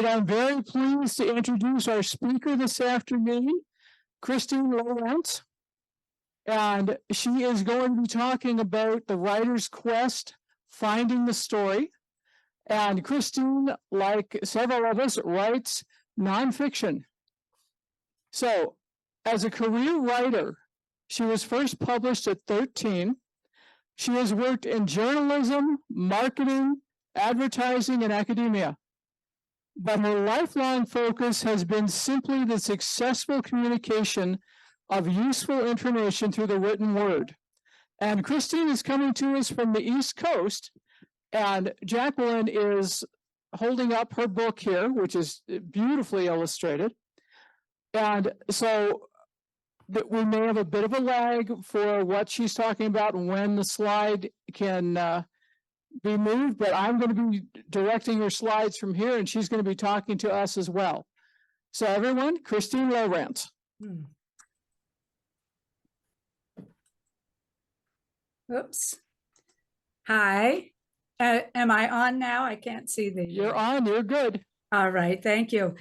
right, I'm very pleased to introduce our speaker this afternoon, Christie Lowrance. And she is going to be talking about the writer's quest, finding the story. And Christine, like several of us, writes nonfiction. So, as a career writer, she was first published at 13. She has worked in journalism, marketing, advertising, and academia. But her lifelong focus has been simply the successful communication of useful information through the written word. And Christine is coming to us from the East Coast, and Jacqueline is holding up her book here, which is beautifully illustrated. And so we may have a bit of a lag for what she's talking about and when the slide can be moved, but I'm going to be directing her slides from here, and she's going to be talking to us as well. So everyone, Christie Lowrance. Oops. Hi. Am I on now? I can't see the... You're on. You're good. All right. Thank you.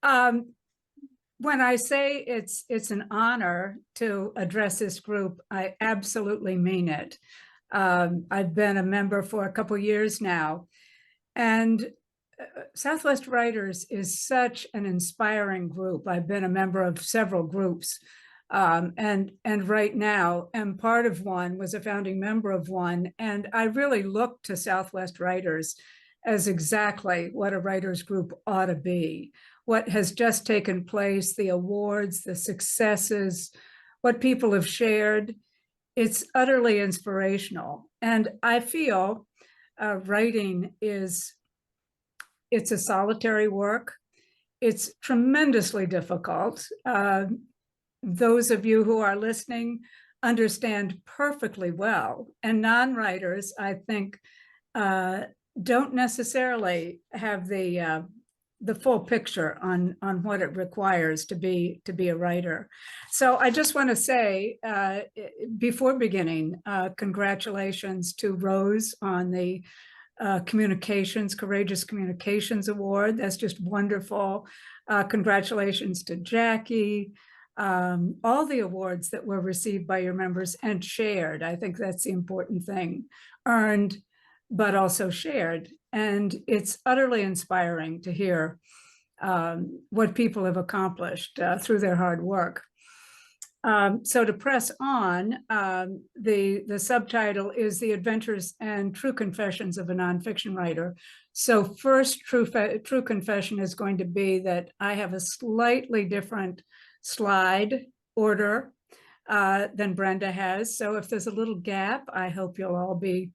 When I say it's an honor to address this group, I absolutely mean it. I've been a member for a couple years now, and Southwest Writers is such an inspiring group. I've been a member of several groups, and right now am part of one, was a founding member of one, and I really look to Southwest Writers as exactly what a writers group ought to be. What has just taken place, the awards, the successes, what people have shared, it's utterly inspirational. And I feel writing it's a solitary work. It's tremendously difficult. Those of you who are listening understand perfectly well. And non-writers, I think, don't necessarily have the full picture on what it requires to be a writer. So I just want to say, before beginning, congratulations to Rose on the Courageous Communications Award. That's just wonderful. Congratulations to Jackie. All the awards that were received by your members and shared. I think that's the important thing. Earned, but also shared. And it's utterly inspiring to hear what people have accomplished through their hard work. So to press on, the subtitle is The Adventures and True Confessions of a Nonfiction Writer. So first true confession is going to be that I have a slightly different slide order than Brenda has. So if there's a little gap, I hope you'll all be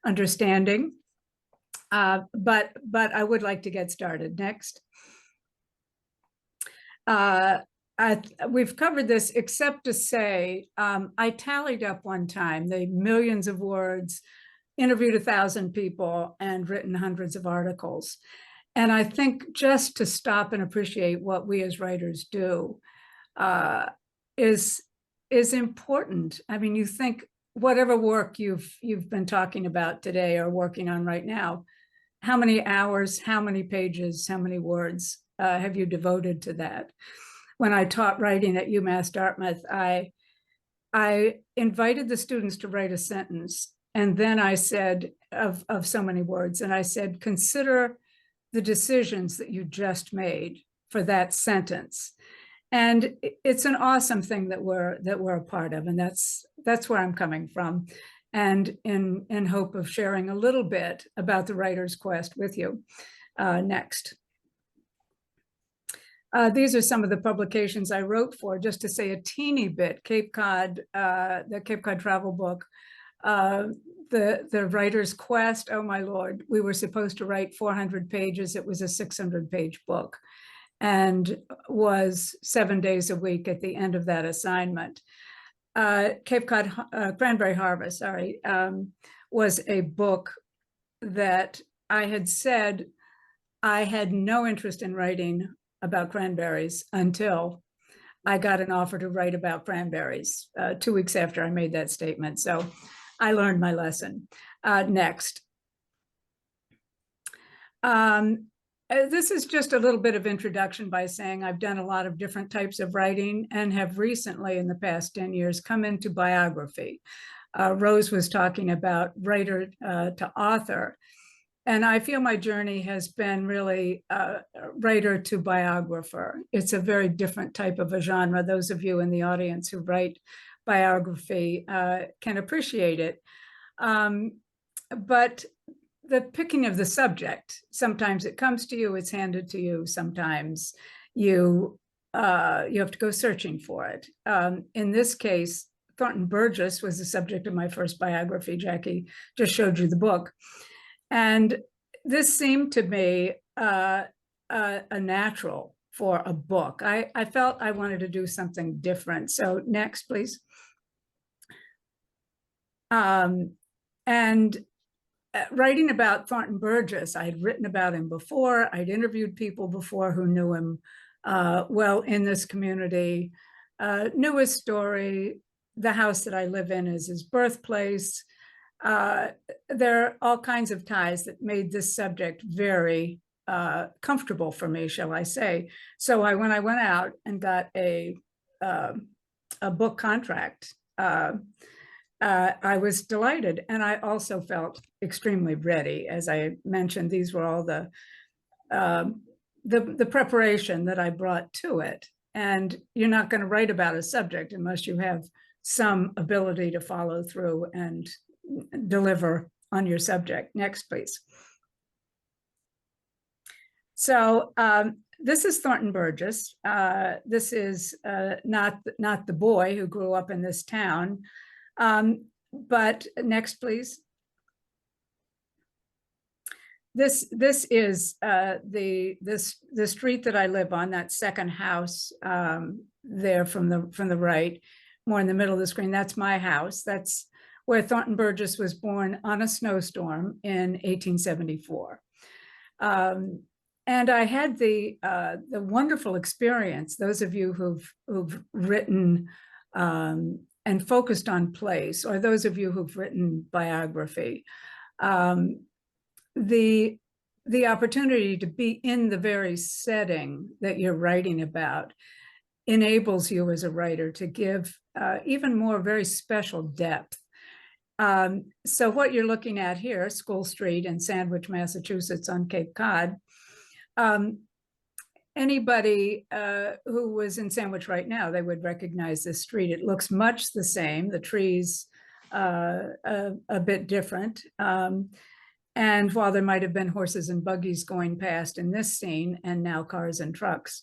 understanding. But I would like to get started. Next. We've covered this, except to say, I tallied up one time the millions of words, interviewed 1,000 people, and written hundreds of articles. And I think just to stop and appreciate what we as writers do is important. I mean, you think whatever work you've been talking about today or working on right now, how many hours, how many pages, how many words have you devoted to that? When I taught writing at UMass Dartmouth, I invited the students to write a sentence, and then I said, of so many words, and I said, consider the decisions that you just made for that sentence. And it's an awesome thing that we're a part of, and that's where I'm coming from, and in hope of sharing a little bit about the writer's quest with you. Next. These are some of the publications I wrote for, just to say a teeny bit. Cape Cod, the Cape Cod travel book, the writer's quest. Oh my Lord, we were supposed to write 400 pages. It was a 600-page book, and was 7 days a week at the end of that assignment. Cape Cod Cranberry Harvest, sorry, was a book that I had said I had no interest in writing about cranberries until I got an offer to write about cranberries 2 weeks after I made that statement. So I learned my lesson. Next. This is just a little bit of introduction by saying I've done a lot of different types of writing and have recently, in the past 10 years, come into biography. Rose was talking about writer to author. And I feel my journey has been really writer to biographer. It's a very different type of a genre. Those of you in the audience who write biography can appreciate it. But the picking of the subject, sometimes it comes to you, it's handed to you, sometimes you have to go searching for it. In this case, Thornton Burgess was the subject of my first biography. Jackie just showed you the book. And this seemed to me a natural for a book. I felt I wanted to do something different. So next, please. And writing about Thornton Burgess, I had written about him before. I'd interviewed people before who knew him well in this community, knew his story. The house that I live in is his birthplace. There are all kinds of ties that made this subject very comfortable for me, shall I say. So when I went out and got a book contract, I was delighted. And I also felt extremely ready. As I mentioned, these were all the preparation that I brought to it. And you're not going to write about a subject unless you have some ability to follow through and deliver on your subject. Next, please. So this is Thornton Burgess. This is not the boy who grew up in this town. But next, please. This is the street that I live on, that second house there from the right, more in the middle of the screen. That's my house. That's where Thornton Burgess was born on a snowstorm in 1874. And I had the wonderful experience, those of you who've written and focused on place, or those of you who've written biography, the opportunity to be in the very setting that you're writing about enables you as a writer to give even more very special depth. So what you're looking at here, School Street in Sandwich, Massachusetts on Cape Cod, anybody who was in Sandwich right now, they would recognize this street. It looks much the same. The trees a bit different. And while there might have been horses and buggies going past in this scene, and now cars and trucks,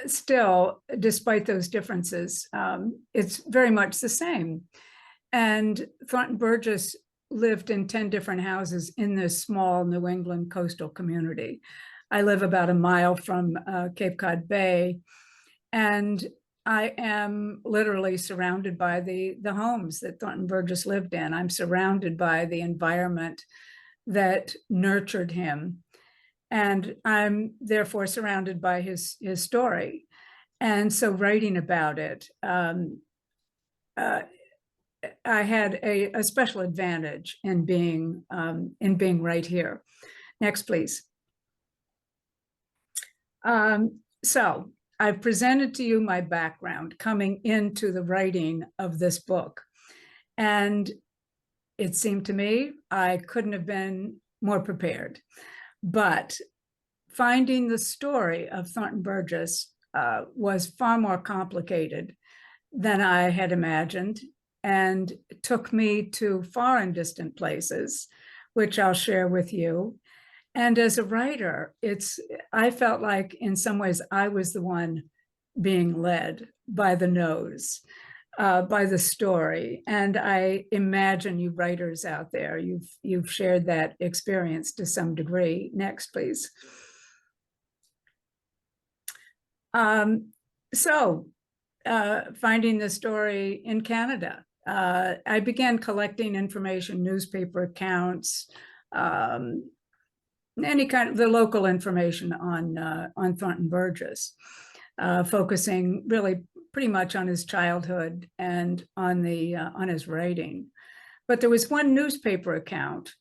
still, despite those differences, it's very much the same. And Thornton Burgess lived in 10 different houses in this small New England coastal community. I live about a mile from Cape Cod Bay, and I am literally surrounded by the homes that Thornton Burgess lived in. I'm surrounded by the environment that nurtured him, and I'm therefore surrounded by his story. And so writing about it, I had a special advantage in being right here. Next, please. So I've presented to you my background coming into the writing of this book. And it seemed to me I couldn't have been more prepared. But finding the story of Thornton Burgess was far more complicated than I had imagined, and took me to far and distant places, which I'll share with you. And as a writer, I felt like in some ways I was the one being led by the nose, by the story. And I imagine you writers out there, you've shared that experience to some degree. Next, please. Finding the story in Canada, I began collecting information, newspaper accounts, any kind of the local information on Thornton Burgess, focusing really pretty much on his childhood and on his writing. But there was one newspaper account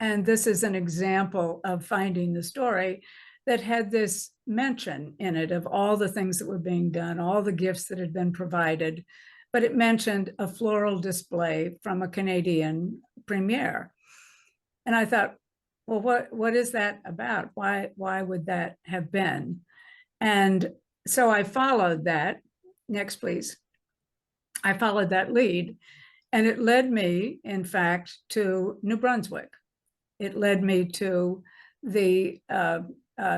And this is an example of finding the story that had this mention in it of all the things that were being done, all the gifts that had been provided, but it mentioned a floral display from a Canadian premier. And I thought, well, what is that about? Why would that have been? And so I followed that. Next, please. I followed that lead, and it led me, in fact, to New Brunswick. It led me to the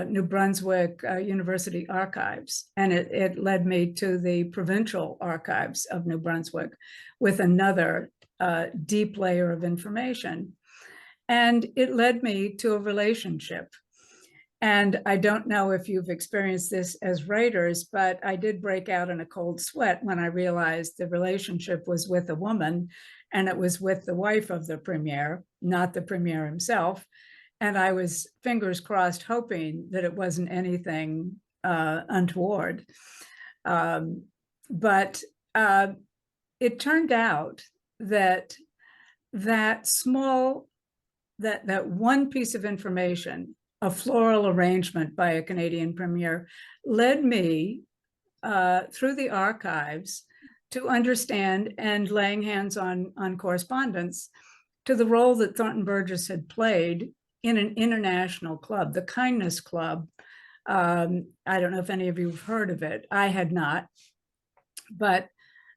New Brunswick University Archives, and it led me to the provincial archives of New Brunswick with another deep layer of information. And it led me to a relationship. And I don't know if you've experienced this as writers, but I did break out in a cold sweat when I realized the relationship was with a woman, and it was with the wife of the premier, not the premier himself. And I was fingers crossed, hoping that it wasn't anything untoward. But it turned out that that one piece of information, a floral arrangement by a Canadian premier, led me through the archives to understand, and laying hands on correspondence, to the role that Thornton Burgess had played in an international club, the Kindness Club. I don't know if any of you have heard of it. I had not, but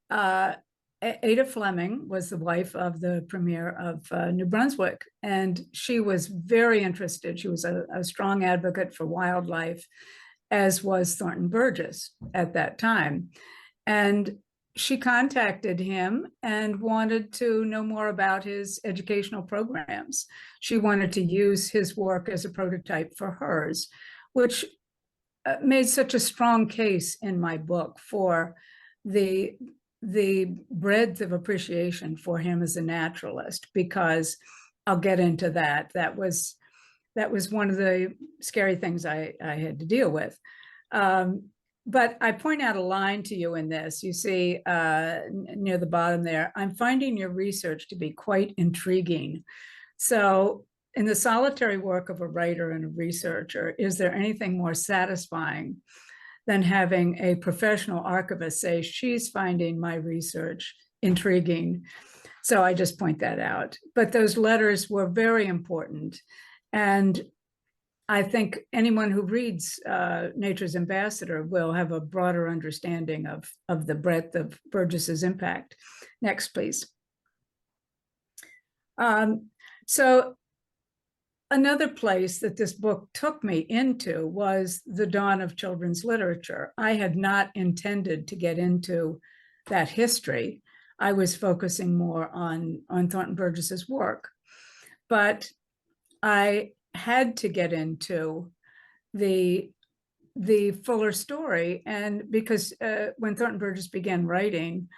Ada Fleming was the wife of the premier of New Brunswick, and she was very interested. She was a strong advocate for wildlife, as was Thornton Burgess at that time. And she contacted him and wanted to know more about his educational programs. She wanted to use his work as a prototype for hers, which made such a strong case in my book for the breadth of appreciation for him as a naturalist, because I'll get into that. That was one of the scary things I had to deal with. But I point out a line to you in this. You see near the bottom there, I'm finding your research to be quite intriguing. So in the solitary work of a writer and a researcher, is there anything more satisfying than having a professional archivist say, she's finding my research intriguing? So I just point that out. But those letters were very important. And I think anyone who reads Nature's Ambassador will have a broader understanding of the breadth of Burgess's impact. Next, please. So another place that this book took me into was the dawn of children's literature. I had not intended to get into that history. I was focusing more on Thornton Burgess's work, but I had to get into the fuller story. And because when Thornton Burgess began writing,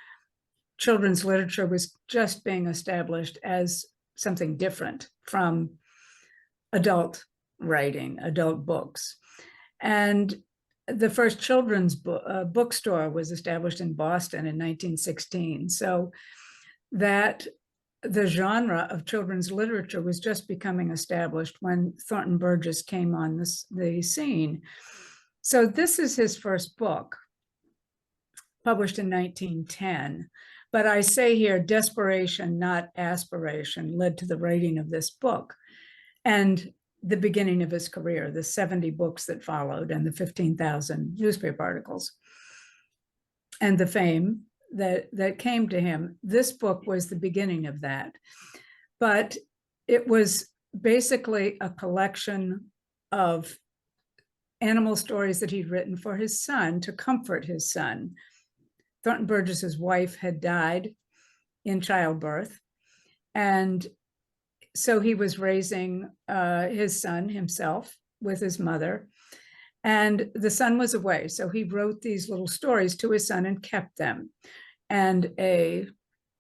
children's literature was just being established as something different from adult writing, adult books. And the first children's bookstore was established in Boston in 1916. So that the genre of children's literature was just becoming established when Thornton Burgess came on the scene. So this is his first book, published in 1910. But I say here, desperation, not aspiration, led to the writing of this book and the beginning of his career, the 70 books that followed and the 15,000 newspaper articles and the fame that came to him. This book was the beginning of that. But it was basically a collection of animal stories that he'd written for his son to comfort his son. Thornton Burgess's wife had died in childbirth, and so he was raising his son himself with his mother, and the son was away. So he wrote these little stories to his son and kept them. And a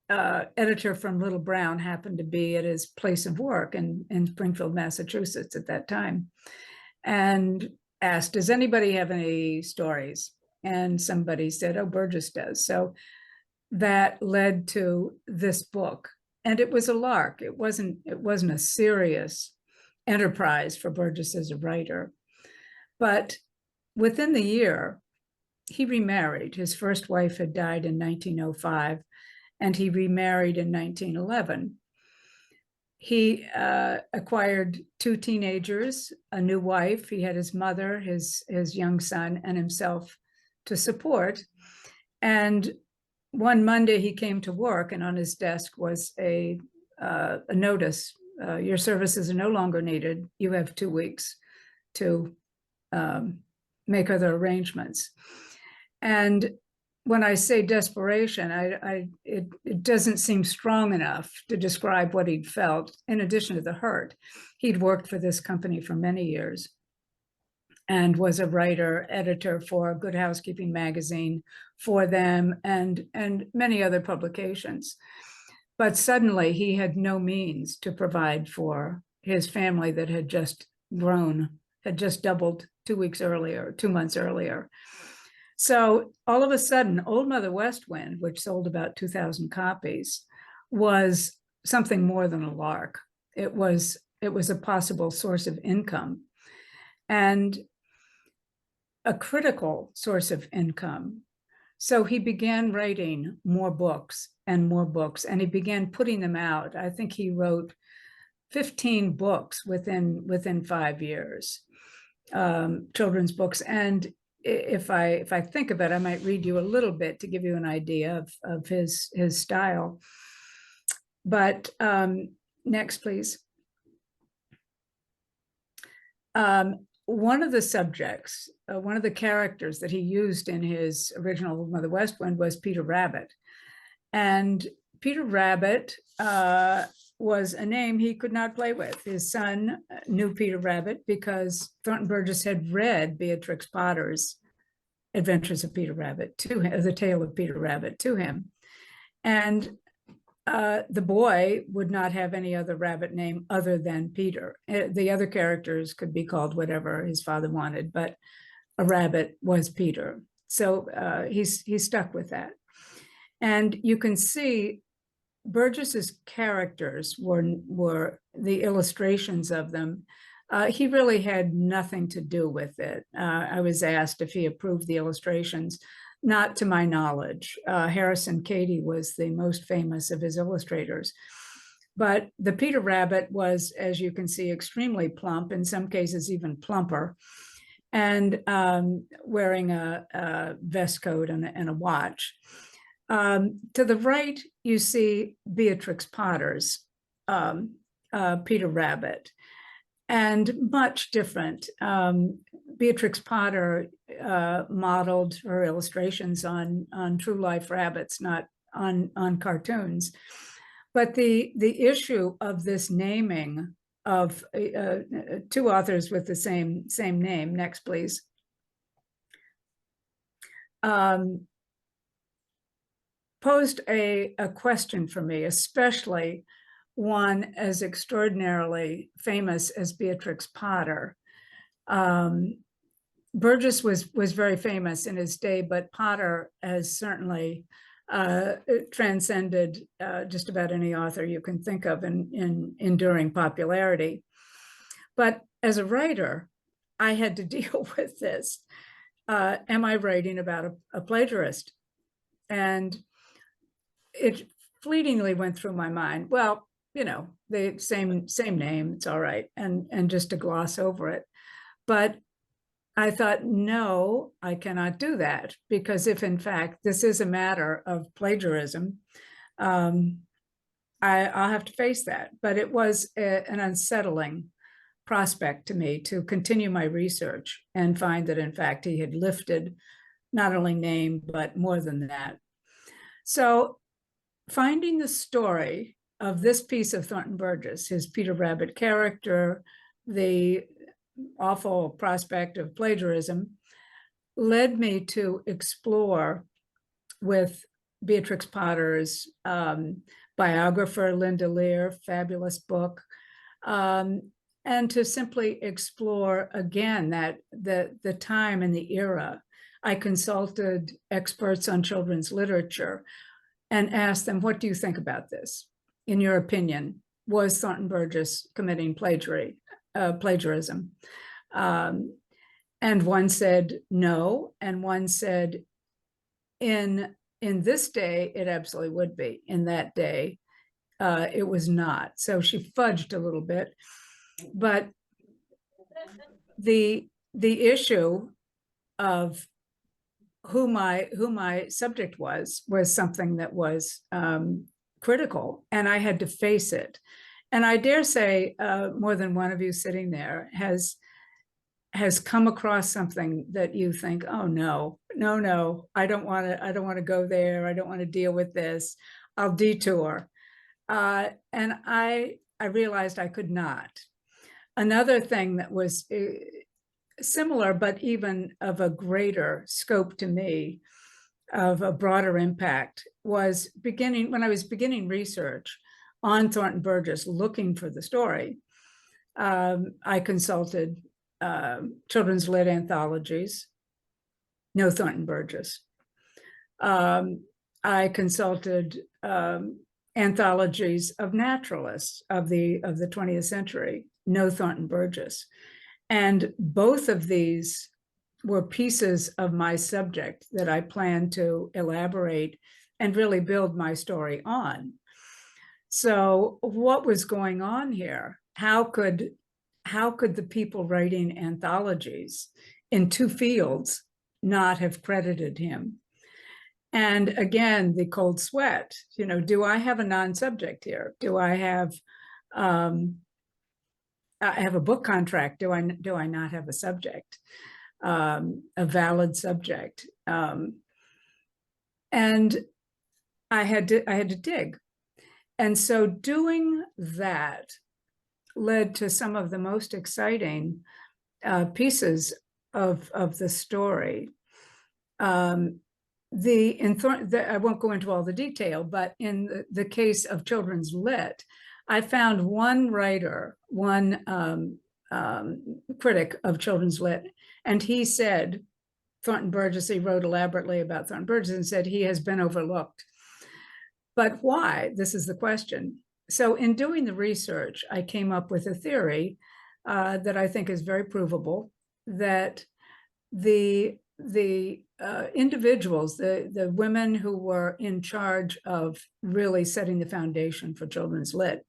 editor from Little Brown happened to be at his place of work in Springfield, Massachusetts at that time, and asked, does anybody have any stories? And somebody said, oh, Burgess does. So that led to this book. it was a lark. It wasn't a serious enterprise for Burgess as a writer. But within the year, he remarried. His first wife had died in 1905, and he remarried in 1911. He acquired 2 teenagers, a new wife. He had his mother, his young son, and himself to support. And one Monday he came to work, and on his desk was a notice: your services are no longer needed. You have 2 weeks to make other arrangements. And when I say desperation, it doesn't seem strong enough to describe what he'd felt. In addition to the hurt, he'd worked for this company for many years and was a writer, editor for Good Housekeeping magazine for them, and many other publications. But suddenly he had no means to provide for his family that had just grown, had just doubled 2 months earlier. So all of a sudden, Old Mother West Wind, which sold about 2,000 copies, was something more than a lark. It was a possible source of income, and a critical source of income. So he began writing more books, and he began putting them out. I think he wrote 15 books within 5 years, children's books. And if I think of it, I might read you a little bit to give you an idea of his style. But next, please. One of the subjects, one of the characters that he used in his original Mother West Wind was Peter Rabbit. And Peter Rabbit was a name he could not play with. His son knew Peter Rabbit because Thornton Burgess had read Beatrix Potter's Adventures of Peter Rabbit to him, The Tale of Peter Rabbit to him. And the boy would not have any other rabbit name other than Peter. The other characters could be called whatever his father wanted, but a rabbit was Peter. So he stuck with that. And you can see Burgess's characters were the illustrations of them. He really had nothing to do with it. I was asked if he approved the illustrations. Not to my knowledge. Harrison Cady was the most famous of his illustrators. But the Peter Rabbit was, as you can see, extremely plump, in some cases even plumper, and wearing a vest coat and a watch. To the right, you see Beatrix Potter's Peter Rabbit, and much different. Beatrix Potter modeled her illustrations on true life rabbits, not on cartoons. But the issue of this naming of 2 authors with the same name, next please, posed a question for me, especially one as extraordinarily famous as Beatrix Potter. Burgess was very famous in his day, but Potter has certainly transcended just about any author you can think of in enduring popularity. But as a writer, I had to deal with this. Am I writing about a plagiarist? And it fleetingly went through my mind, well, you know, the same name, it's all right, and just to gloss over it. But I thought, no, I cannot do that, because if in fact this is a matter of plagiarism, I'll have to face that. But it was an unsettling prospect to me to continue my research and find that in fact he had lifted not only name, but more than that. So finding the story of this piece of Thornton Burgess, his Peter Rabbit character, the awful prospect of plagiarism, led me to explore with Beatrix Potter's biographer, Linda Lear, fabulous book, and to simply explore again that the time and the era. I consulted experts on children's literature and asked them, what do you think about this? in your opinion, was Thornton Burgess committing plagiarism? And one said no, and one said in this day, it absolutely would be. In that day, it was not. So she fudged a little bit, but the issue of who my subject was something that was critical, and I had to face it. And I dare say more than one of you sitting there has come across something that you think, oh no, I don't want to go there. I don't want to deal with this. I'll detour. And I realized I could not. Another thing that was similar, but even of a greater scope to me, of a broader impact, was when I was beginning research on Thornton Burgess, looking for the story. I consulted children's lit anthologies, no Thornton Burgess. I consulted anthologies of naturalists of the 20th century, no Thornton Burgess. And both of these were pieces of my subject that I plan to elaborate and really build my story on. So what was going on here? How could the people writing anthologies in two fields not have credited him? And again, the cold sweat, do I have a non-subject here? Do I have a book contract? Do I not have a subject, a valid subject? And I had to dig. And so doing that led to some of the most exciting pieces of the story. I won't go into all the detail, but in the case of children's lit, I found one writer, one critic of children's lit, and he said, Thornton Burgess, he wrote elaborately about Thornton Burgess and said he has been overlooked. But why? This is the question. So in doing the research, I came up with a theory that I think is very provable, that the individuals, the women who were in charge of really setting the foundation for children's lit,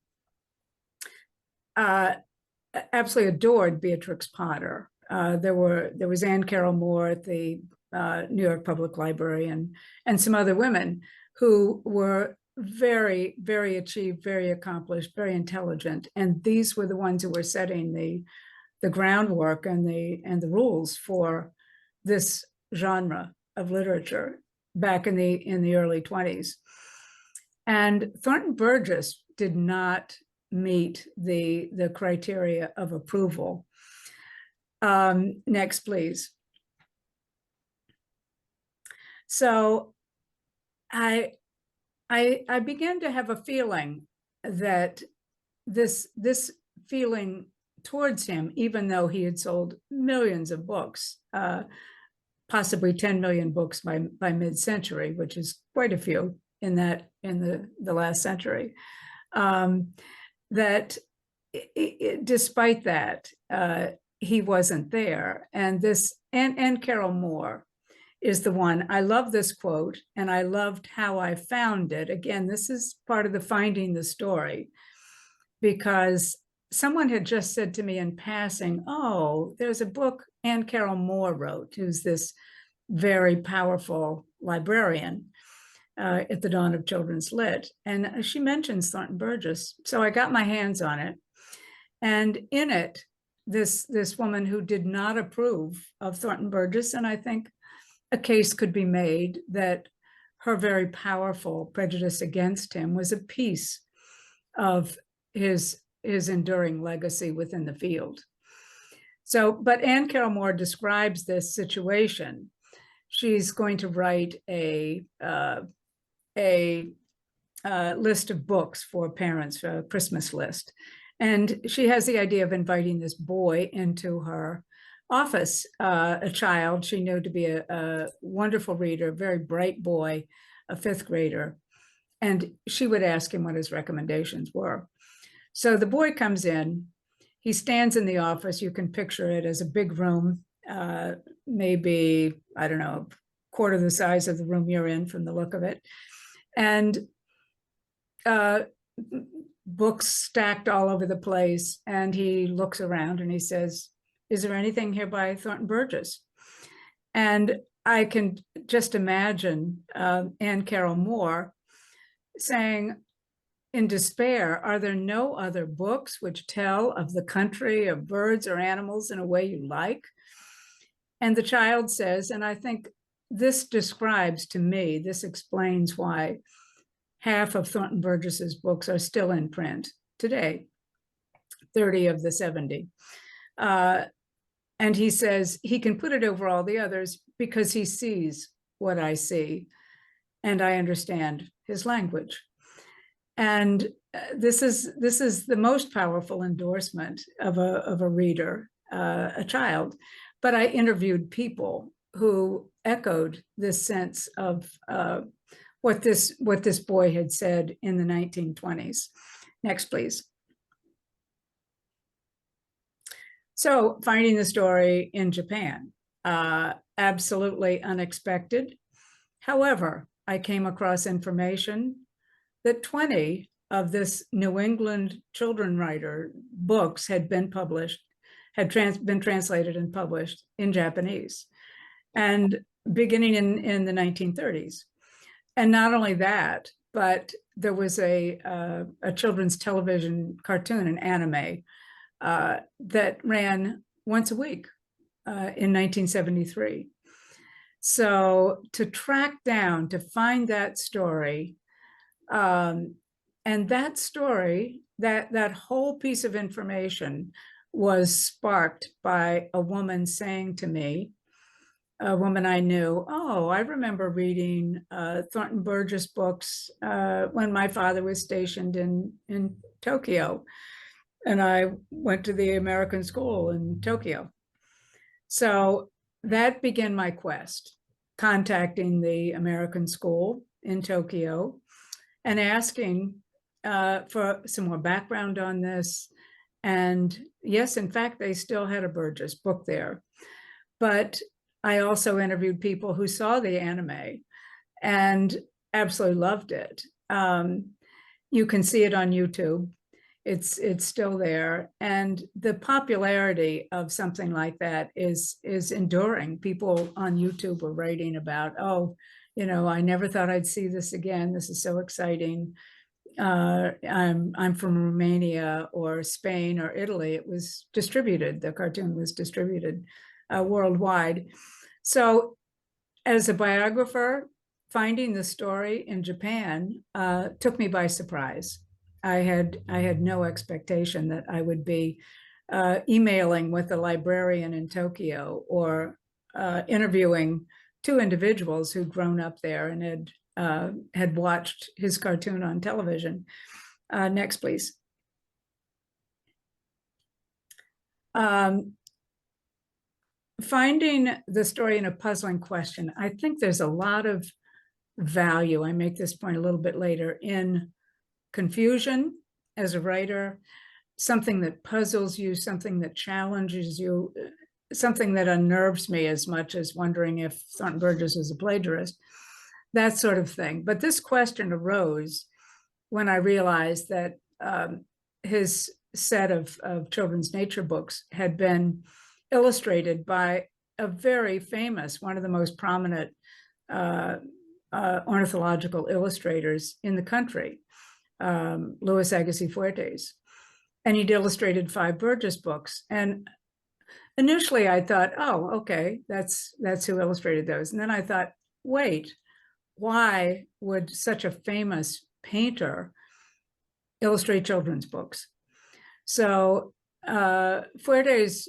absolutely adored Beatrix Potter. There was Anne Carroll Moore at the New York Public Library, and some other women who were very, very achieved, very accomplished, very intelligent. And these were the ones who were setting the groundwork and the rules for this genre of literature back in the early 20s. And Thornton Burgess did not meet the criteria of approval. Next, please. So I began to have a feeling that this feeling towards him, even though he had sold millions of books, possibly 10 million books by mid-century, which is quite a few in the last century, that despite that, he wasn't there. And this Anne Carroll Moore is the one. I love this quote, and I loved how I found it. Again, this is part of the finding the story, because someone had just said to me in passing, oh, there's a book Anne Carroll Moore wrote, who's this very powerful librarian at the dawn of children's lit. And she mentions Thornton Burgess. So I got my hands on it. And in it, this woman who did not approve of Thornton Burgess, and I think a case could be made that her very powerful prejudice against him was a piece of his enduring legacy within the field. So, but Anne Carroll Moore describes this situation. She's going to write a list of books for parents, a Christmas list. And she has the idea of inviting this boy into her office, a child she knew to be a wonderful reader, a very bright boy, a fifth grader. And she would ask him what his recommendations were. So the boy comes in, he stands in the office. You can picture it as a big room, maybe, I don't know, quarter the size of the room you're in from the look of it. And books stacked all over the place. And he looks around and he says, "Is there anything here by Thornton Burgess?" And I can just imagine Anne Carroll Moore saying in despair, "Are there no other books which tell of the country, of birds or animals in a way you like?" And the child says, and I think this describes to me, this explains why half of Thornton Burgess's books are still in print today, 30 of the 70. And he says he can put it over all the others because he sees what I see and I understand his language. And this is the most powerful endorsement of a reader, a child. But I interviewed people who echoed this sense of what this boy had said in the 1920s. Next, please. So finding the story in Japan, absolutely unexpected. However, I came across information that 20 of this New England children writer books had been published, been translated and published in Japanese, and beginning in the 1930s. And not only that, but there was a children's television cartoon, an anime, that ran once a week in 1973. So to track down, to find that story, and that story, that whole piece of information was sparked by a woman saying to me, a woman I knew, "Oh, I remember reading Thornton Burgess books when my father was stationed in Tokyo. And I went to the American school in Tokyo." So that began my quest, contacting the American school in Tokyo and asking for some more background on this. And yes, in fact, they still had a Burgess book there. But I also interviewed people who saw the anime and absolutely loved it. You can see it on YouTube. It's still there. And the popularity of something like that is enduring. People on YouTube were writing about, "Oh, you know, I never thought I'd see this again. This is so exciting. I'm from Romania or Spain or Italy." It was distributed. The cartoon was distributed worldwide. So as a biographer, finding the story in Japan took me by surprise. I had no expectation that I would be emailing with a librarian in Tokyo or interviewing two individuals who'd grown up there and had watched his cartoon on television. Next, please. Finding the story in a puzzling question. I think there's a lot of value, I make this point a little bit later, in confusion as a writer, something that puzzles you, something that challenges you, something that unnerves me as much as wondering if Thornton Burgess was a plagiarist, that sort of thing. But this question arose when I realized that his set of children's nature books had been illustrated by a very famous, one of the most prominent ornithological illustrators in the country, Louis Agassiz Fuertes. And he'd illustrated 5 Burgess books. And initially I thought, oh, okay, that's who illustrated those. And then I thought, wait, why would such a famous painter illustrate children's books? So Fuertes'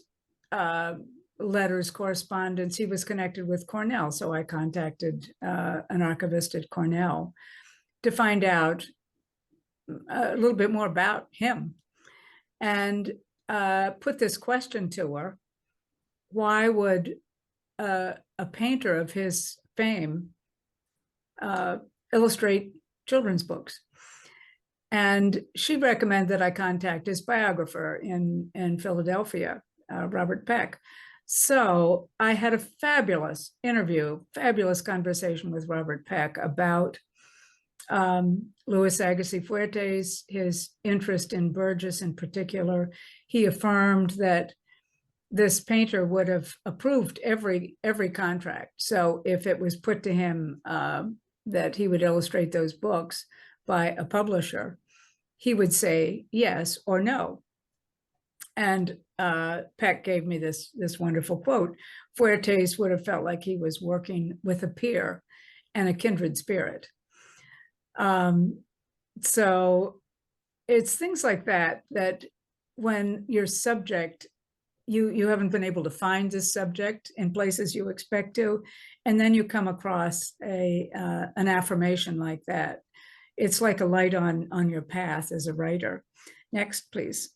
letters, correspondence, he was connected with Cornell. So I contacted an archivist at Cornell to find out a little bit more about him and put this question to her: why would a painter of his fame illustrate children's books. And she recommended that I contact his biographer in Philadelphia, Robert Peck. So I had a fabulous interview, fabulous conversation with Robert Peck about Luis Agassiz Fuertes, his interest in Burgess in particular. He affirmed that this painter would have approved every contract. So if it was put to him that he would illustrate those books by a publisher, he would say yes or no. And Peck gave me this wonderful quote: Fuertes would have felt like he was working with a peer and a kindred spirit. So it's things like that, that when your subject, you haven't been able to find this subject in places you expect to, and then you come across an affirmation like that, it's like a light on your path as a writer. Next, please.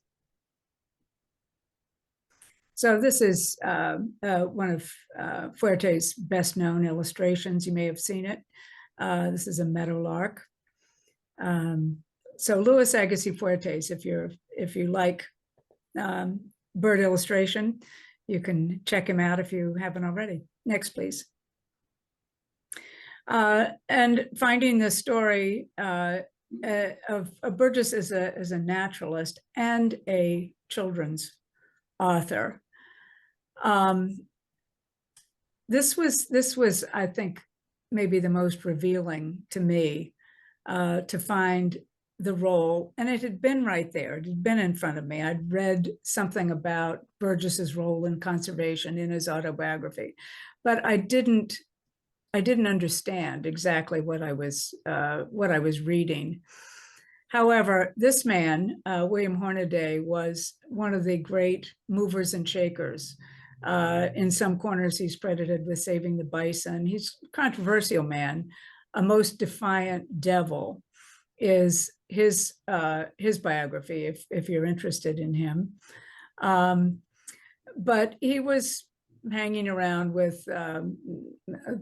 So this is one of Fuertes' best known illustrations. You may have seen it. This is a meadowlark. So Luis Agassiz Fuertes, if you like bird illustration, you can check him out if you haven't already. Next, please. And finding this story of Burgess as a naturalist and a children's author. This was, I think, maybe the most revealing to me, to find the role, and it had been right there. It had been in front of me. I'd read something about Burgess's role in conservation in his autobiography, but I didn't understand exactly what I was reading. However, this man, William Hornaday, was one of the great movers and shakers. In some corners, he's credited with saving the bison. He's a controversial man. A Most Defiant Devil is his biography, if you're interested in him. But he was hanging around with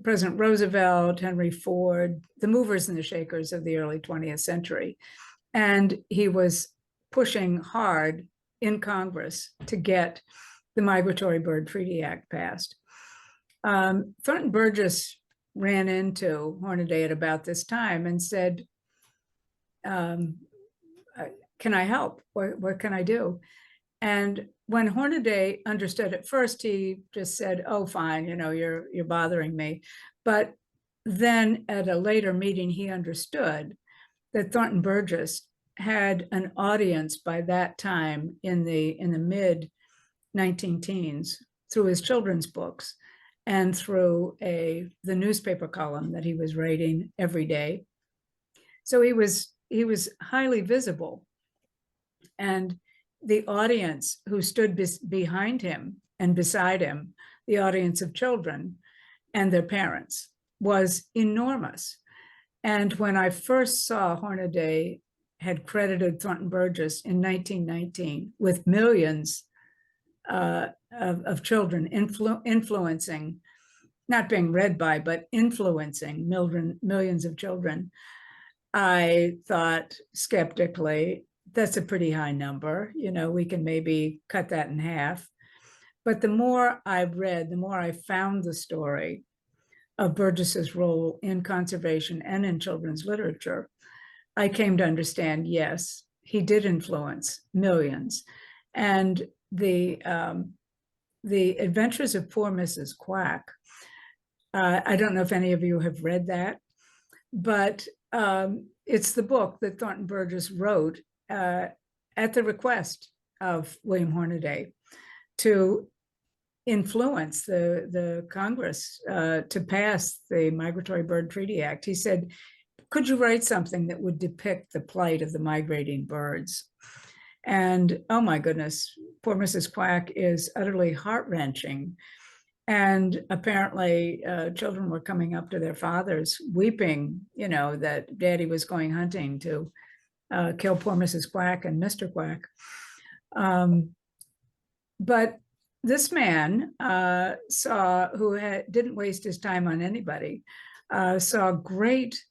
President Roosevelt, Henry Ford, the movers and the shakers of the early 20th century. And he was pushing hard in Congress to get the Migratory Bird Treaty Act passed. Thornton Burgess ran into Hornaday at about this time and said, can I help? What can I do? And when Hornaday understood at first, he just said, oh, fine, you're bothering me. But then at a later meeting, he understood that Thornton Burgess had an audience by that time in the mid 19-teens through his children's books and through the newspaper column that he was writing every day. So he was highly visible, and the audience who stood behind him and beside him, the audience of children and their parents, was enormous. And when I first saw Hornaday had credited Thornton Burgess in 1919 with millions of children influencing, not being read by, but influencing millions of children, I thought skeptically, that's a pretty high number. We can maybe cut that in half. But the more I read, the more I found the story of Burgess's role in conservation and in children's literature, I came to understand, yes, he did influence millions. And the Adventures of Poor Mrs. Quack, I don't know if any of you have read that, but it's the book that Thornton Burgess wrote at the request of William Hornaday to influence the Congress to pass the Migratory Bird Treaty Act. He said, could you write something that would depict the plight of the migrating birds? And oh my goodness, Poor Mrs. Quack is utterly heart-wrenching. And apparently children were coming up to their fathers weeping, that Daddy was going hunting to kill poor Mrs. Quack and Mr. Quack. But this man who didn't waste his time on anybody, saw great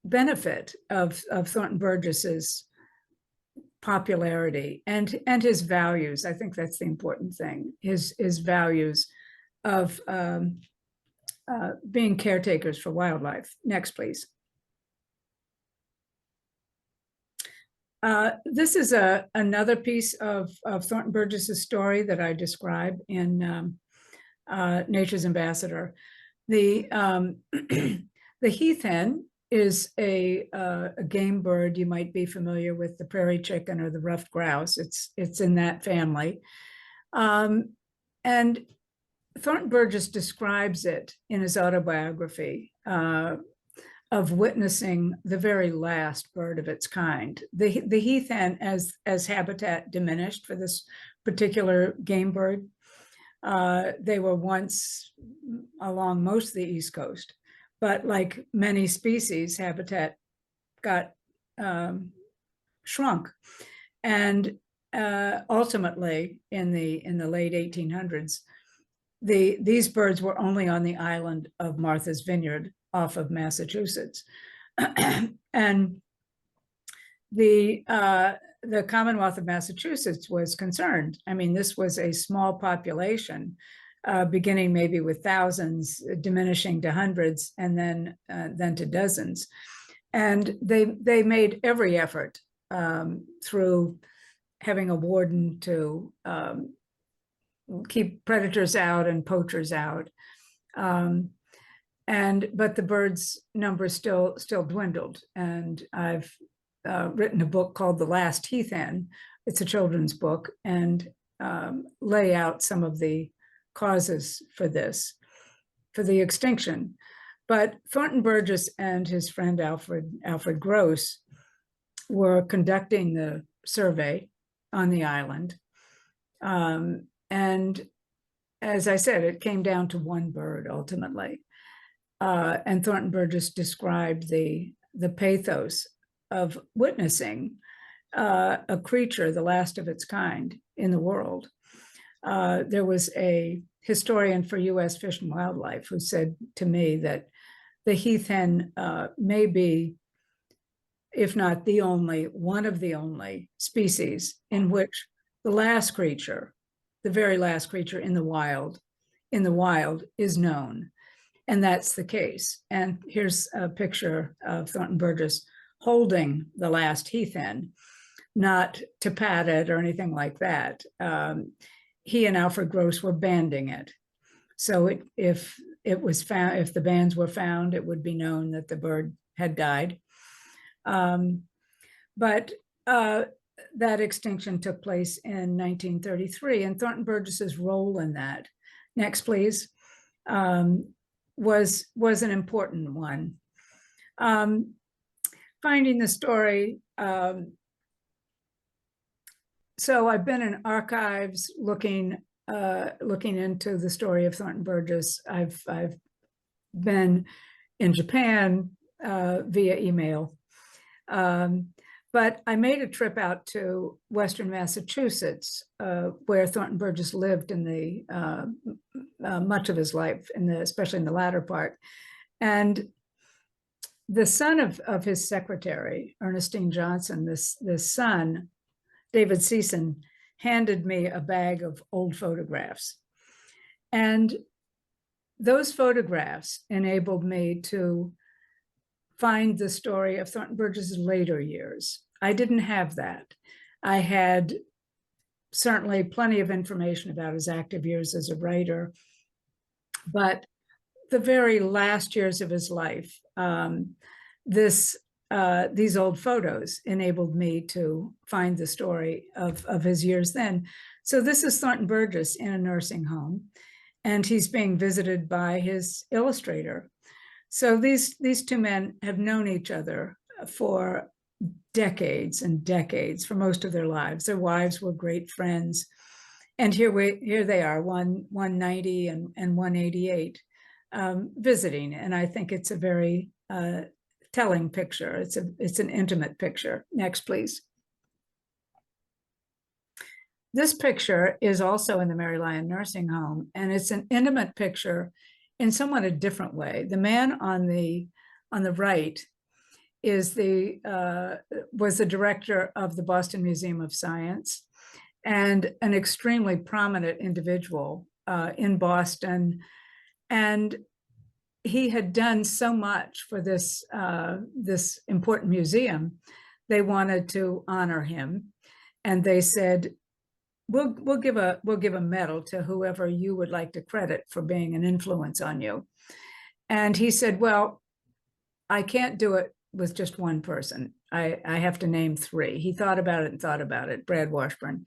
benefit of Thornton Burgess's popularity and his values. I think that's the important thing, his values of being caretakers for wildlife. Next, please. This is another piece of Thornton Burgess's story that I describe in Nature's Ambassador. The the heath hen is a game bird. You might be familiar with the prairie chicken or the ruffed grouse. It's in that family, and Thornton Burgess describes it in his autobiography of witnessing the very last bird of its kind. The heath hen, as habitat diminished for this particular game bird, they were once along most of the East Coast, but like many species, habitat got shrunk, and ultimately in the late 1800s, these birds were only on the island of Martha's Vineyard off of Massachusetts, and the Commonwealth of Massachusetts was concerned. I mean, this was a small population, beginning maybe with thousands, diminishing to hundreds, and then to dozens. And they made every effort through having a warden to keep predators out and poachers out. But the birds' numbers still dwindled. And I've written a book called The Last Heath Hen. It's a children's book, and lay out some of the causes for this, for the extinction. But Thornton Burgess and his friend Alfred Gross were conducting the survey on the island. And as I said, it came down to one bird ultimately. And Thornton Burgess described the pathos of witnessing a creature, the last of its kind in the world. There was a historian for U.S. Fish and Wildlife who said to me that the heath hen may be, if not the only, one of the only species in which the last creature, the very last creature in the wild is known. And that's the case. And here's a picture of Thornton Burgess holding the last heath hen, not to pat it or anything like that. He and Alfred Gross were banding it. So if it was found, if the bands were found, it would be known that the bird had died. But that extinction took place in 1933, and Thornton Burgess's role in that, next please, was an important one. Finding the story. So I've been in archives looking into the story of Thornton Burgess. I've been in Japan via email. But I made a trip out to Western Massachusetts, where Thornton Burgess lived in the much of his life, especially in the latter part. And the son of his secretary, Ernestine Johnson, this son, David Season, handed me a bag of old photographs. And those photographs enabled me to find the story of Thornton Burgess's later years. I didn't have that. I had certainly plenty of information about his active years as a writer, but the very last years of his life, these old photos enabled me to find the story of his years then. So this is Thornton Burgess in a nursing home, and he's being visited by his illustrator. So these two men have known each other for decades and decades, for most of their lives. Their wives were great friends. And here they are, one 90 and 188, visiting. And I think it's a very telling picture. It's an intimate picture. Next, please. This picture is also in the Mary Lyon Nursing Home, and it's an intimate picture in somewhat a different way. The man on the on the right is was the director of the Boston Museum of Science and an extremely prominent individual in Boston. And he had done so much for this important museum. They wanted to honor him, and they said, we'll give a medal to whoever you would like to credit for being an influence on you. And he said, well, I can't do it with just one person. I have to name three. He thought about it and thought about it, Brad Washburn.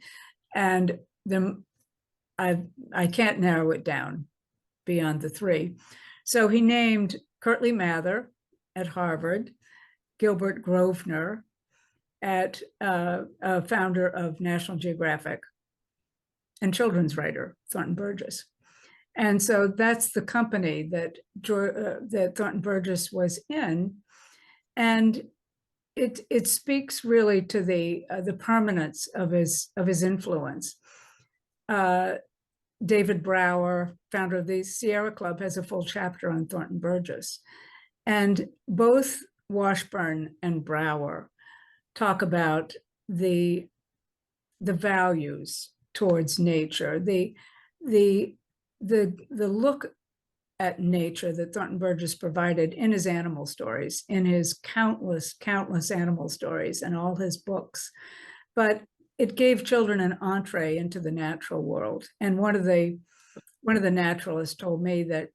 And then I can't narrow it down beyond the three. So he named Curtly Mather at Harvard, Gilbert Grosvenor at founder of National Geographic, and children's writer Thornton Burgess. And so that's the company that Thornton Burgess was in. And it speaks really to the permanence of his influence. David Brower, founder of the Sierra Club, has a full chapter on Thornton Burgess. And both Washburn and Brower talk about the values towards nature, the look at nature that Thornton Burgess provided in his animal stories, in his countless animal stories and all his books. But it gave children an entree into the natural world. And one of the naturalists told me that,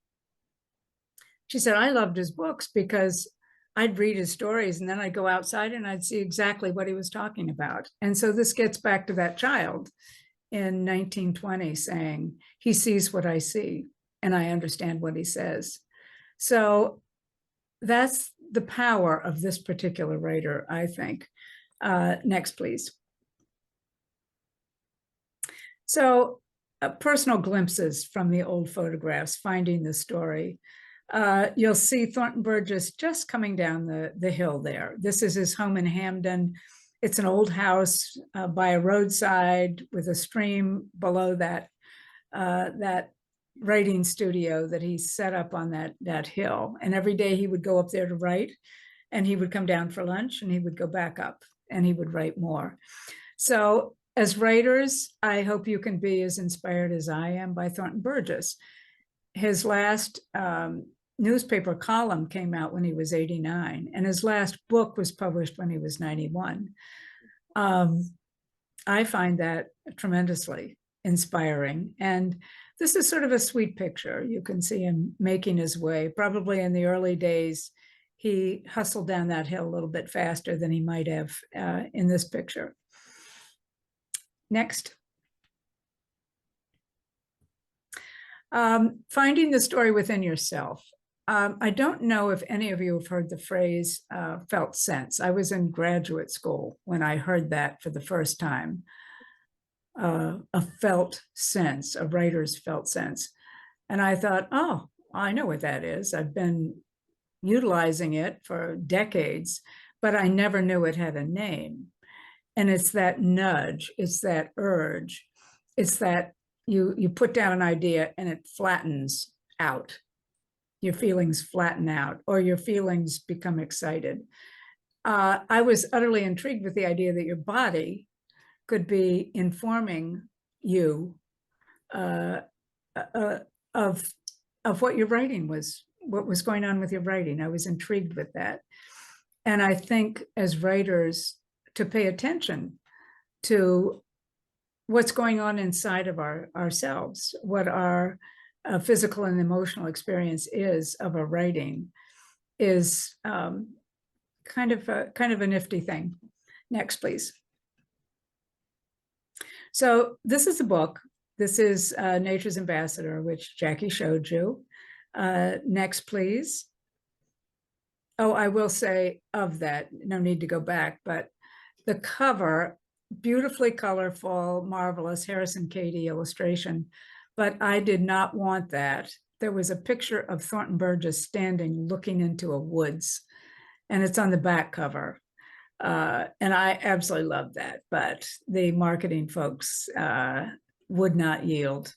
she said, I loved his books because I'd read his stories and then I'd go outside and I'd see exactly what he was talking about. And so this gets back to that child in 1920 saying, he sees what I see and I understand what he says. So that's the power of this particular writer, I think. Next, please. So personal glimpses from the old photographs, finding the story. You'll see Thornton Burgess just coming down the hill there. This is his home in Hamden. It's an old house by a roadside with a stream below that writing studio that he set up on that hill. And every day he would go up there to write, and he would come down for lunch, and he would go back up, and he would write more. So as writers, I hope you can be as inspired as I am by Thornton Burgess. His last newspaper column came out when he was 89, and his last book was published when he was 91. I find that tremendously inspiring. And this is sort of a sweet picture. You can see him making his way. Probably in the early days, he hustled down that hill a little bit faster than he might have in this picture. Next. Finding the story within yourself. I don't know if any of you have heard the phrase felt sense. I was in graduate school when I heard that for the first time. A felt sense, a writer's felt sense. And I thought, oh, I know what that is. I've been utilizing it for decades, but I never knew it had a name. And it's that nudge, it's that urge, it's that you put down an idea and it flattens out. Your feelings flatten out, or your feelings become excited. I was utterly intrigued with the idea that your body could be informing you of what your writing was, what was going on with your writing. I was intrigued with that. And I think as writers, to pay attention to what's going on inside of ourselves, what our physical and emotional experience is of our writing, is kind of a nifty thing. Next, please. So this is a book. This is Nature's Ambassador, which Jackie showed you. Next, please. Oh, I will say of that, no need to go back, but the cover, beautifully colorful, marvelous Harrison Cady illustration, but I did not want that. There was a picture of Thornton Burgess standing looking into a woods, and it's on the back cover. And I absolutely love that, but the marketing folks would not yield.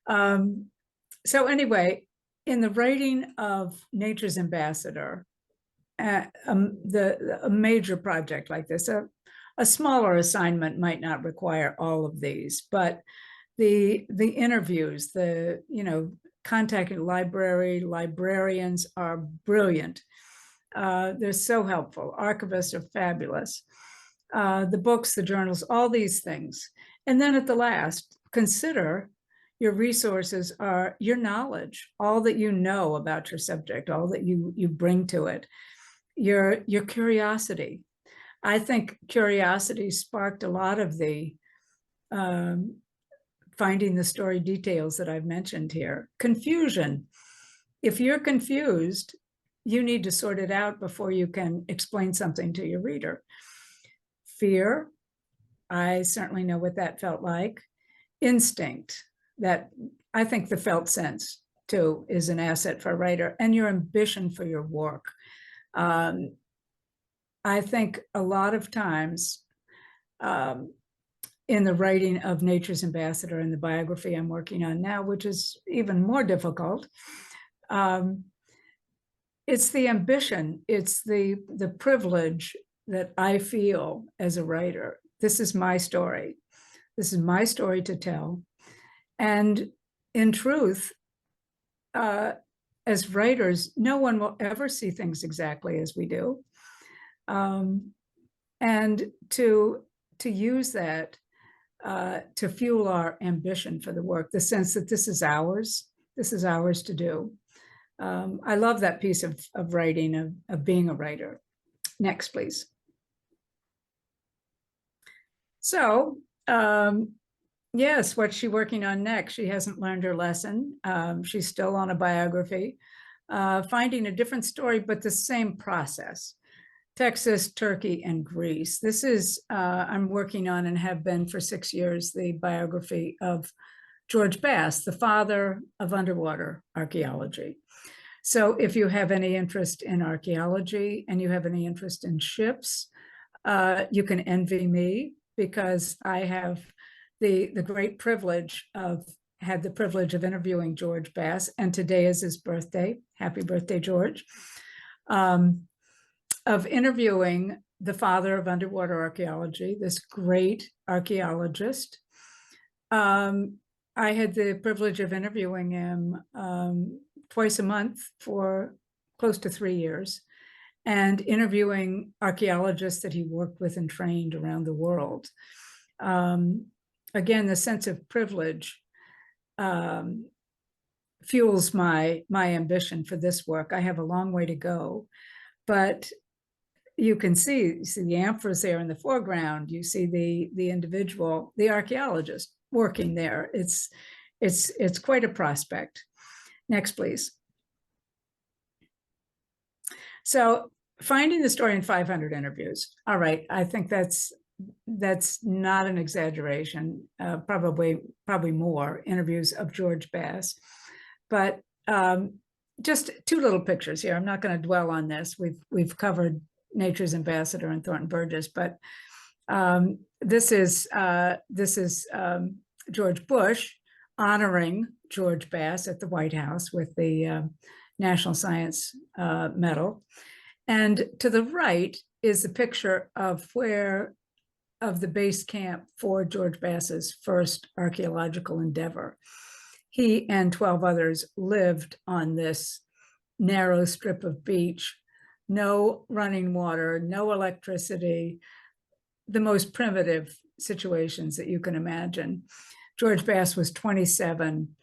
So anyway, in the writing of Nature's Ambassador, a major project like this. A smaller assignment might not require all of these, but the interviews, contacting librarians are brilliant. They're so helpful. Archivists are fabulous. The books, the journals, all these things. And then at the last, consider your resources are your knowledge, all that you know about your subject, all that you bring to it, your curiosity. I think curiosity sparked a lot of the finding the story details that I've mentioned here. Confusion. If you're confused, you need to sort it out before you can explain something to your reader. Fear. I certainly know what that felt like. Instinct. That I think the felt sense too is an asset for a writer, and your ambition for your work. I think a lot of times in the writing of Nature's Ambassador and the biography I'm working on now, which is even more difficult, it's the ambition, it's the privilege that I feel as a writer. This is my story. This is my story to tell. And in truth, as writers, no one will ever see things exactly as we do. And to use that to fuel our ambition for the work, the sense that this is ours to do. I love that piece of writing, of being a writer. Next, please. So, yes, what's she working on next? She hasn't learned her lesson. She's still on a biography, finding a different story, but the same process. Texas, Turkey, and Greece. This is, I'm working on and have been for 6 years, the biography of George Bass, the father of underwater archaeology. So if you have any interest in archaeology and you have any interest in ships, you can envy me, because I have the great privilege of, had the privilege of interviewing George Bass, and today is his birthday. Happy birthday, George. Of interviewing the father of underwater archaeology, this great archaeologist. I had the privilege of interviewing him twice a month for close to 3 years, and interviewing archaeologists that he worked with and trained around the world. Again, the sense of privilege fuels my ambition for this work. I have a long way to go, but you can see the amphors there in the foreground. You see the individual, the archaeologist working there. It's quite a prospect. Next, please. So finding the story in 500 interviews. All right, I think that's not an exaggeration. Probably more interviews of George Bass, but just 2 little pictures here. I'm not going to dwell on this. We've covered Nature's Ambassador and Thornton Burgess, but this is George Bush honoring George Bass at the White House with the National Science Medal. And to the right is a picture of the base camp for George Bass's first archaeological endeavor. He and 12 others lived on this narrow strip of beach, no running water, no electricity, the most primitive situations that you can imagine. George Bass was 27,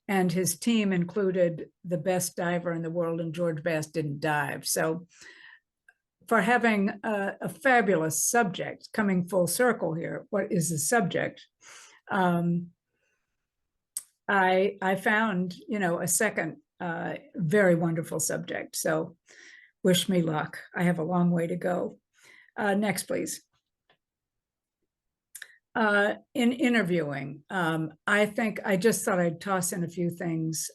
and his team included the best diver in the world, and George Bass didn't dive. So for having a fabulous subject, coming full circle here, what is the subject? I found, a second very wonderful subject. So wish me luck. I have a long way to go. Next, please. In interviewing, I think I just thought I'd toss in a few things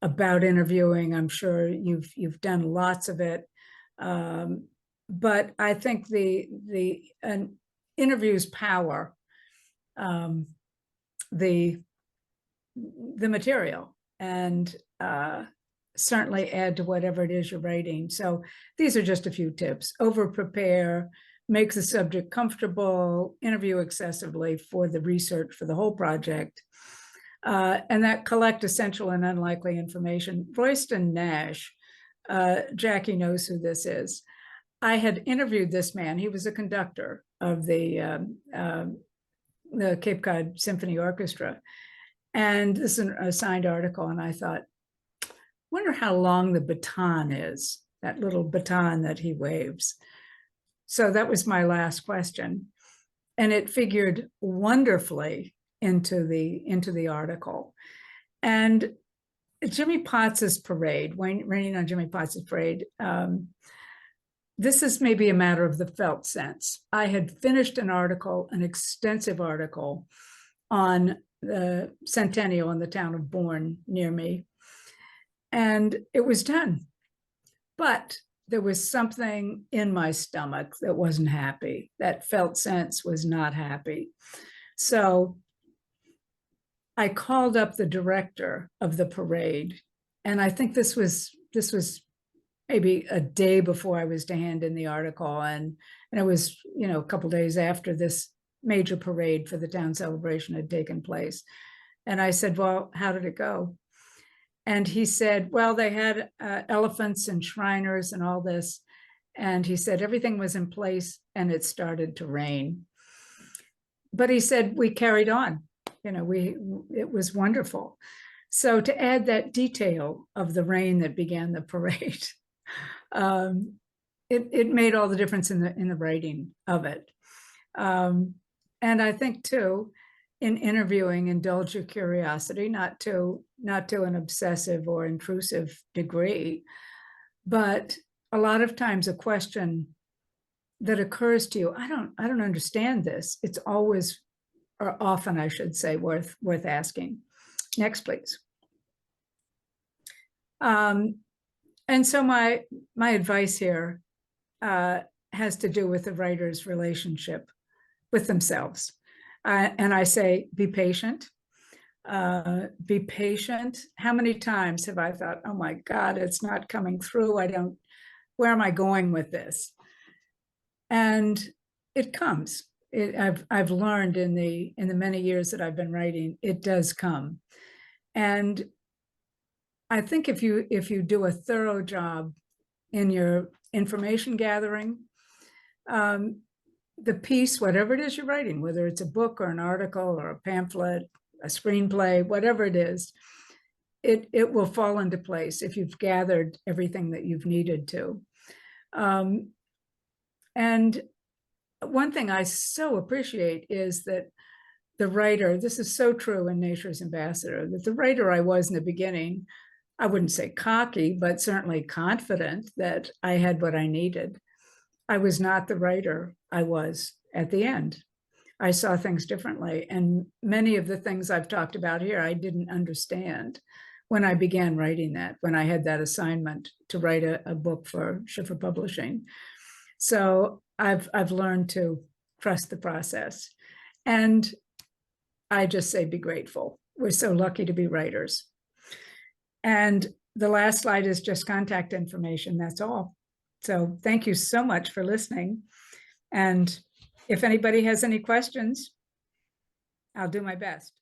about interviewing. I'm sure you've done lots of it, but I think an interview's power, the material, and certainly add to whatever it is you're writing. So these are just a few tips. Over prepare, make the subject comfortable, interview excessively for the research for the whole project, and that collect essential and unlikely information. Royston Nash, Jackie knows who this is. I had interviewed this man. He was a conductor of the Cape Cod Symphony Orchestra. And this is a signed article. And I thought, wonder how long the baton is, that little baton that he waves. So that was my last question. And it figured wonderfully into the article. And Jimmy Potts's parade, raining on Jimmy Potts's parade, this is maybe a matter of the felt sense. I had finished an extensive article on the centennial in the town of Bourne near me, and it was done. But there was something in my stomach that wasn't happy. That felt sense was not happy. So I called up the director of the parade, and I think this was maybe a day before I was to hand in the article, and it was, you know, a couple of days after this major parade for the town celebration had taken place. And I said, well, how did it go? And he said, well, they had elephants and Shriners and all this. And he said, everything was in place and it started to rain. But he said, we carried on, you know, it was wonderful. So to add that detail of the rain that began the parade, it made all the difference in the writing of it. And I think too, in interviewing, indulge your curiosity, not to an obsessive or intrusive degree, but a lot of times a question that occurs to you, I don't understand this. It's always, or often I should say, worth asking. Next, please. And so my advice here has to do with the writer's relationship with themselves. And I say, be patient. Be patient. How many times have I thought, oh my God, it's not coming through. Where am I going with this? And it comes. I've learned in the many years that I've been writing, it does come. And I think if you do a thorough job in your information gathering, the piece, whatever it is you're writing, whether it's a book or an article or a pamphlet, a screenplay, whatever it is, it will fall into place if you've gathered everything that you've needed to. And one thing I so appreciate is that the writer, this is so true in Nature's Ambassador, that the writer I was in the beginning, I wouldn't say cocky, but certainly confident that I had what I needed. I was not the writer I was at the end. I saw things differently. And many of the things I've talked about here, I didn't understand when I began writing that, when I had that assignment to write a book for Schiffer Publishing. So I've learned to trust the process. And I just say, be grateful. We're so lucky to be writers. And the last slide is just contact information. That's all. So thank you so much for listening. And if anybody has any questions, I'll do my best.